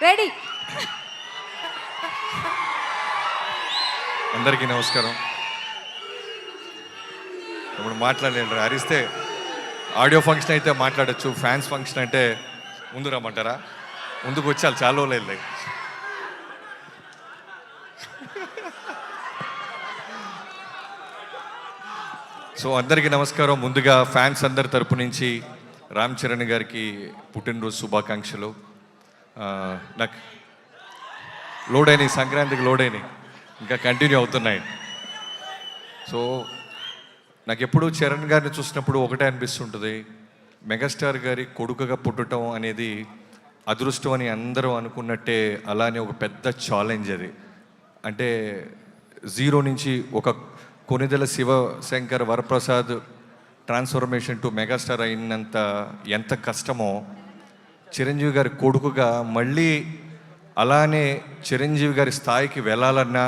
Ready. అందరికీ నమస్కారం. ఇప్పుడు మాట్లాడలేండి, అరిస్తే ఆడియో ఫంక్షన్ అయితే మాట్లాడచ్చు, ఫ్యాన్స్ ఫంక్షన్ అంటే ముందు రమ్మంటారా? ముందుకు వచ్చాలి, చాలా రోజులు. సో అందరికీ నమస్కారం. ముందుగా ఫ్యాన్స్ అందరి తరపు నుంచి రామ్ చరణ్ గారికి పుట్టినరోజు శుభాకాంక్షలు. నాకు లోడ్ అయినాయి, సంక్రాంతికి లోడ్ అయినాయి, ఇంకా కంటిన్యూ అవుతున్నాయి. సో నాకు ఎప్పుడూ చరణ్ గారిని చూసినప్పుడు ఒకటే అనిపిస్తుంటుంది, మెగాస్టార్ గారి కొడుకుగా పుట్టడం అనేది అదృష్టం అని అందరూ అనుకున్నట్టే, అలానే ఒక పెద్ద ఛాలెంజ్ అది. అంటే జీరో నుంచి ఒక Konidela Sivasankar Varaprasad transformation to megastar అయినంత ఎంత కష్టమో, చిరంజీవి గారి కొడుకుగా మళ్ళీ అలానే చిరంజీవి గారి స్థాయికి వెళ్ళాలన్నా,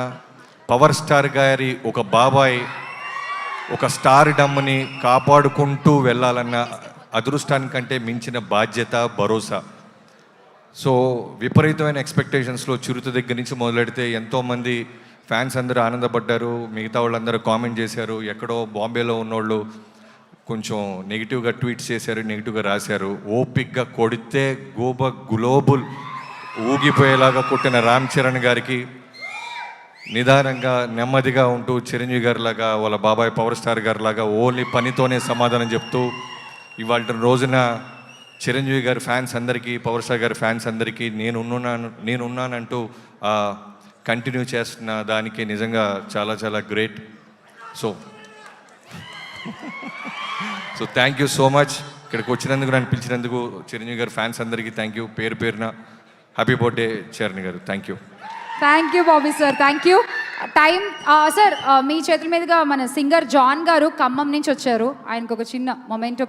పవర్ స్టార్ గారి ఒక బాబాయ్ ఒక స్టార్ డమ్ని కాపాడుకుంటూ వెళ్ళాలన్న అదృష్టానికంటే మించిన బాధ్యత, భరోసా. సో విపరీతమైన ఎక్స్పెక్టేషన్స్లో చిరుత దగ్గర నుంచి మొదలెడితే ఎంతోమంది ఫ్యాన్స్ అందరూ ఆనందపడ్డారు, మిగతా వాళ్ళందరూ కామెంట్ చేశారు, ఎక్కడో బాంబేలో ఉన్నోళ్ళు కొంచెం నెగిటివ్గా ట్వీట్స్ చేశారు, నెగిటివ్గా రాశారు. ఓపిక్గా కొడితే గ్లోబల్ ఊగిపోయేలాగా కొట్టిన రామ్ చరణ్ గారికి, నిదానంగా నెమ్మదిగా ఉంటూ చిరంజీవి గారిలాగా వాళ్ళ బాబాయ్ పవర్ స్టార్ గారిలాగా ఓన్లీ పనితోనే సమాధానం చెప్తూ ఇవాళ రోజున చిరంజీవి గారి ఫ్యాన్స్ అందరికీ, పవర్ స్టార్ గారి ఫ్యాన్స్ అందరికీ నేనున్నానంటూ కంటిన్యూ చేస్తున్న దానికి నిజంగా చాలా చాలా great. So thank you so much. ఇక్కడికి వచ్చినందుకు, నన్ను పిలిచినందుకు చిరంజీవి గారి ఫ్యాన్స్ అందరికీ థ్యాంక్ యూ. పేరు పేరున హ్యాపీ బర్త్డే చరణ్ గారు. Thank you. Thank you Bobby sir, thank you. Time sir, మీ చేతుల మీదుగా మన సింగర్ జాన్ గారు ఖమ్మం నుంచి వచ్చారు. ఆయనకు ఒక చిన్న మొమెంటో